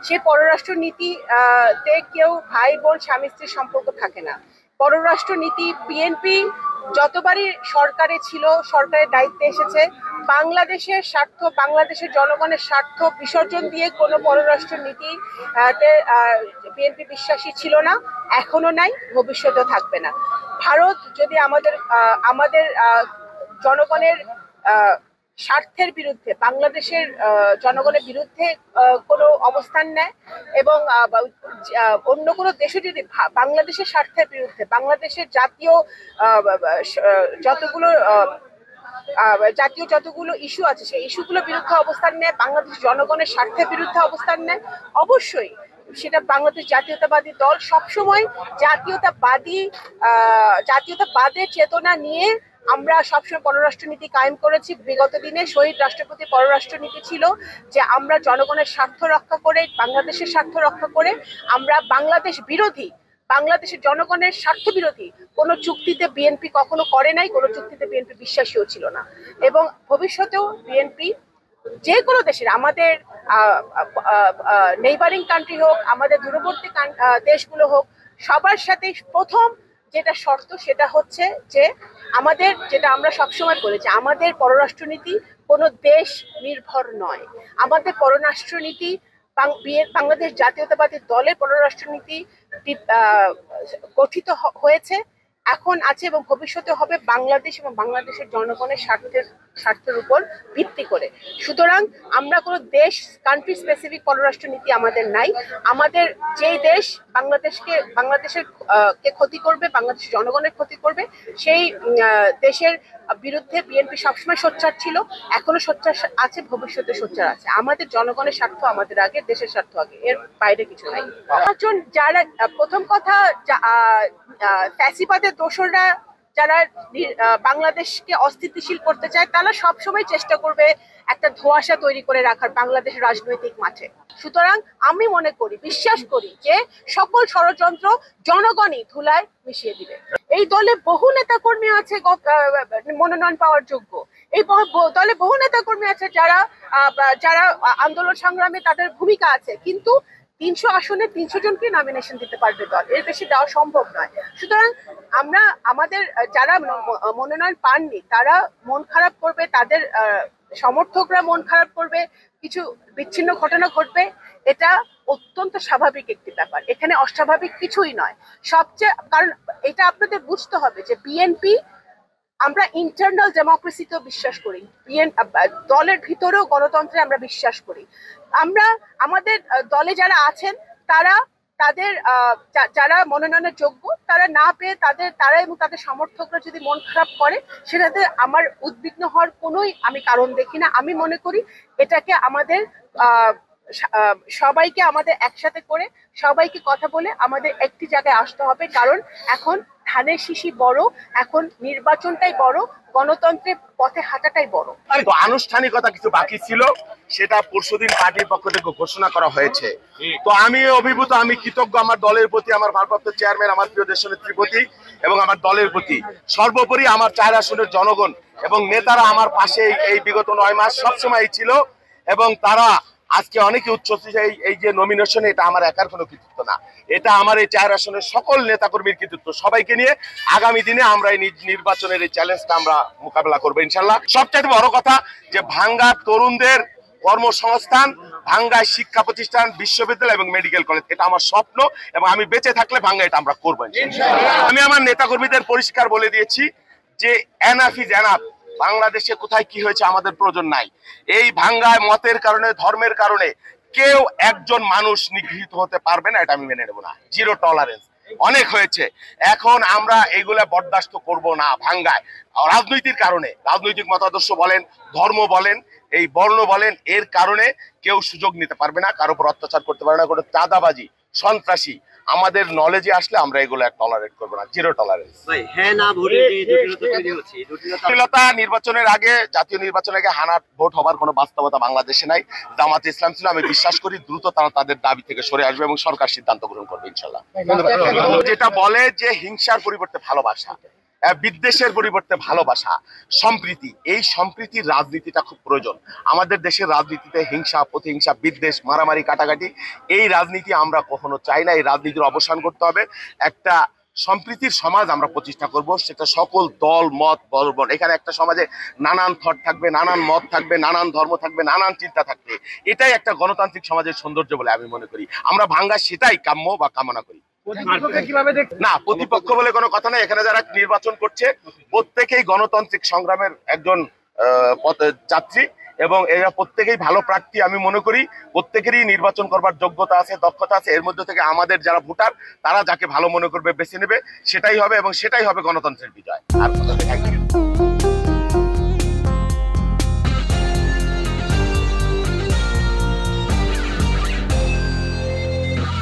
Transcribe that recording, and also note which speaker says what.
Speaker 1: সেই পররাষ্ট্র নীতি তে কেউ ভাই বোন স্বামী স্ত্রীর সম্পর্ক থাকে না। পররাষ্ট্র নীতি বিএনপি যতবারই সরকারে ছিল, সরকারের দায়িত্বে এসেছে, বাংলাদেশের স্বার্থ, বাংলাদেশের জনগণের স্বার্থ বিসর্জন দিয়ে কোনো পররাষ্ট্র নীতি বিএনপি বিশ্বাসী ছিল না, এখনো নাই, ভবিষ্যতেও থাকবে না। ভারত যদি আমাদের আমাদের জনগণের স্বার্থের বিরুদ্ধে, বাংলাদেশের জনগণের বিরুদ্ধে কোনো অবস্থান নেয় এবং অন্য কোনো দেশে যদি বাংলাদেশের স্বার্থের বিরুদ্ধে, বাংলাদেশের জাতীয় যতগুলো ইস্যু আছে সেই ইস্যুগুলোর বিরুদ্ধে অবস্থান নেয়, বাংলাদেশ জনগণের স্বার্থের বিরুদ্ধে অবস্থান নেয়, অবশ্যই সেটা বাংলাদেশ জাতীয়তাবাদী দল সবসময় জাতীয়তাবাদের চেতনা নিয়ে আমরা সবসময় পররাষ্ট্রনীতি কায়েম করেছি। বিগত দিনে শহীদ রাষ্ট্রপতি পররাষ্ট্রনীতি ছিল যে আমরা জনগণের স্বার্থ রক্ষা করে, বাংলাদেশের স্বার্থ রক্ষা করে আমরা বাংলাদেশ বিরোধী, বাংলাদেশের জনগণের স্বার্থ বিরোধী কোনো চুক্তিতে বিএনপি কখনো করে নাই, কোনো চুক্তিতে বিএনপি বিশ্বাসীও ছিল না। এবং ভবিষ্যতেও বিএনপি যে কোনো দেশের, আমাদের নেইবারিং কান্ট্রি হোক, আমাদের দূরবর্তী দেশগুলো হোক, সবার সাথে প্রথম যেটা শর্ত সেটা হচ্ছে যে আমাদের, যেটা আমরা সবসময় বলেছি, আমাদের পররাষ্ট্রনীতি কোনো দেশ নির্ভর নয়। আমাদের পররাষ্ট্রনীতি বাংলাদেশ জাতীয়তাবাদী দলের পররাষ্ট্রনীতি গঠিত হয়েছে, এখন আছে এবং ভবিষ্যতে হবে বাংলাদেশ এবং বাংলাদেশের জনগণের স্বার্থের উপর ভিত্তি করে। সুতরাং আমরা কোনো দেশ, কান্ট্রি স্পেসিফিক পররাষ্ট্রনীতি আমাদের নাই। আমাদের যেই দেশ বাংলাদেশের কে ক্ষতি করবে, বাংলাদেশের জনগণের ক্ষতি করবে, সেই দেশের বিরুদ্ধে বিএনপি সবসময় সোচ্চার ছিল, এখনো সোচ্চার আছে, ভবিষ্যতে সোচ্চার আছে। আমাদের জনগণের স্বার্থ আমাদের আগে, দেশের স্বার্থ আগে, এর বাইরে কিছু নাই। যারা প্রথম কথা, ফ্যাসিবাদের দোসররা যারা বাংলাদেশকে অস্থিতিশীল করতে চায়, তারা সবসময় চেষ্টা করবে একটা ধোঁয়াশা তৈরি করে রাখার বাংলাদেশের রাজনৈতিক মাঠে। সুতরাং আমি মনে করি, বিশ্বাস করি যে সকল ষড়যন্ত্র জনগণই ধুলায় মিশিয়ে দিবে। এই দলে বহু নেতাকর্মী আছে মনোনয়ন পাওয়ার যোগ্য, এই দলে বহু নেতাকর্মী আছে যারা আন্দোলন সংগ্রামে তাদের ভূমিকা আছে, কিন্তু 300 আসনে 300 জনকে নমিনেশন দিতে পারবে দল, এর বেশি দেওয়া সম্ভব নয়। সুতরাং আমাদের যারা মনোনয়ন পাননি তারা মন খারাপ করবে, তাদের সমর্থকরা মন খারাপ করবে, কিছু বিচ্ছিন্ন ঘটনা ঘটবে, এটা অত্যন্ত স্বাভাবিক একটি ব্যাপার, এখানে অস্বাভাবিক কিছুই নয়। কারণ এটা আপনাদের বুঝতে হবে যে বিএনপি, আমরা ইন্টারনাল ডেমোক্রেসিতেও বিশ্বাস করি, দলের ভিতরেও গণতন্ত্রে আমরা বিশ্বাস করি। আমাদের দলে যারা আছেন যারা মনোনয়নের যোগ্য, তারা না পেয়ে তারা এবং তাদের সমর্থকরা যদি মন খারাপ করে, সেটাতে আমার উদ্বিগ্ন হওয়ার কোনোই আমি কারণ দেখি না। আমি মনে করি এটাকে সবাইকে আমাদের একসাথে করে, সবাইকে কথা বলে আমাদের একটি জায়গায় আসতে হবে, কারণ এখন ধানের শিশি বড়, এখন নির্বাচনটাই বড়, গণতন্ত্রের পথে হাঁটাটাই বড়।
Speaker 2: তো আনুষ্ঠানিকতা কিছু বাকি ছিল, সেটা পরশুদিন পার্টির পক্ষ থেকে ঘোষণা করা হয়েছে। তো আমি অভিভূত, আমি কৃতজ্ঞ আমার দলের প্রতি, আমার ভারপ্রাপ্ত চেয়ারম্যান, আমার প্রিয় দেশনেত্রীর প্রতি এবং আমার দলের প্রতি। সর্বোপরি আমার 4 আসনের জনগণ এবং নেতারা আমার পাশে এই বিগত 9 মাস সবসময় ছিল, এবং তারা আজকে অনেকে উচ্ছ্বসিত। এই যে নমিনেশন, এটা আমার একার কোনো কৃতিত্ব না, এটা আমার এই 4 আসনের সকল নেতাকর্মীর কৃতিত্ব। সবাইকে নিয়ে আগামী দিনে আমরা এই নির্বাচনের এই চ্যালেঞ্জটা আমরা মোকাবেলা করবো ইনশাল্লাহ। সবচেয়ে বড় কথা যে ভাঙ্গা তরুণদের কর্মসংস্থান, ভাঙ্গায় শিক্ষা প্রতিষ্ঠান, বিশ্ববিদ্যালয় এবং মেডিকেল কলেজ, এটা আমার স্বপ্ন, এবং আমি বেঁচে থাকলে ভাঙ্গা এটা আমরা করবো। আমি আমার নেতাকর্মীদের পরিষ্কার বলে দিয়েছি যে এনাফ ইজ এনাফ, বাংলাদেশে কোথায় কি হয়েছে আমাদের প্রয়োজন নাই। এই ভাঙ্গায় মতের কারণে, ধর্মের কারণে কেউ একজন মানুষ নিগৃহীত হতে পারবে না, এটা আমি মেনে নেব না। জিরো টলারেন্স, অনেক হয়েছে, এখন আমরা এগুলা বরদাস্ত করব না। ভাঙ্গায় রাজনৈতিক কারণে, রাজনৈতিক মতাদর্শ বলেন, ধর্ম বলেন, এই বর্ণ বলেন, এর কারণে কেউ সুযোগ নিতে পারবে না, কারোর উপর অত্যাচার করতে পারবে না, কোনো চাঁদাবাজি, সন্ত্রাসী আমাদের নলেজে আসলে আমরা এগুলো টলারেট করবো না। Zero tolerance. জটিলতা নির্বাচনের আগে, জাতীয় নির্বাচনের আগে হানা ভোট হবার কোনো বাস্তবতা বাংলাদেশে নাই। জামাতে ইসলাম ছিল, আমি বিশ্বাস করি দ্রুত তারা তাদের দাবি থেকে সরে আসবে এবং সরকার সিদ্ধান্ত গ্রহণ করবে ইনশাল্লাহ। যেটা বলে যে হিংসার পরিবর্তে ভালোবাসা, বিদ্বেষের পরিবর্তে ভালোবাসা, সম্প্রীতি, এই সম্প্রীতির রাজনীতিটা খুব প্রয়োজন। আমাদের দেশের রাজনীতিতে হিংসা, প্রতিহিংসা, বিদ্বেষ, মারামারি, কাটাকাটি, এই রাজনীতি আমরা কখনো চাই না। এই রাজনীতির অবসান করতে হবে। একটা সম্প্রীতির সমাজ আমরা প্রতিষ্ঠা করব, সেটা সকল দল মত বর্বণ। এখানে একটা সমাজে নানান থট থাকবে, নানান মত থাকবে, নানান ধর্ম থাকবে, নানান চিন্তা থাকবে। এটাই একটা গণতান্ত্রিক সমাজের সৌন্দর্য বলে আমি মনে করি। আমরা ভাঙ্গা সেটাই কাম্য বা কামনা করি না। প্রতিপক্ষ বলে কোনো কথা নাই। এখানে যারা নির্বাচন করছে প্রত্যেকেই গণতান্ত্রিক সংগ্রামের একজন যাত্রী এবং এরা প্রত্যেকেই ভালো প্রার্থী। আমি মনে করি প্রত্যেকেরই নির্বাচন করবার যোগ্যতা আছে, দক্ষতা আছে। এর মধ্যে থেকে আমাদের যারা ভোটার তারা যাকে ভালো মনে করবে বেছে নেবে, সেটাই হবে এবং সেটাই হবে গণতন্ত্রের বিজয়। আর কথা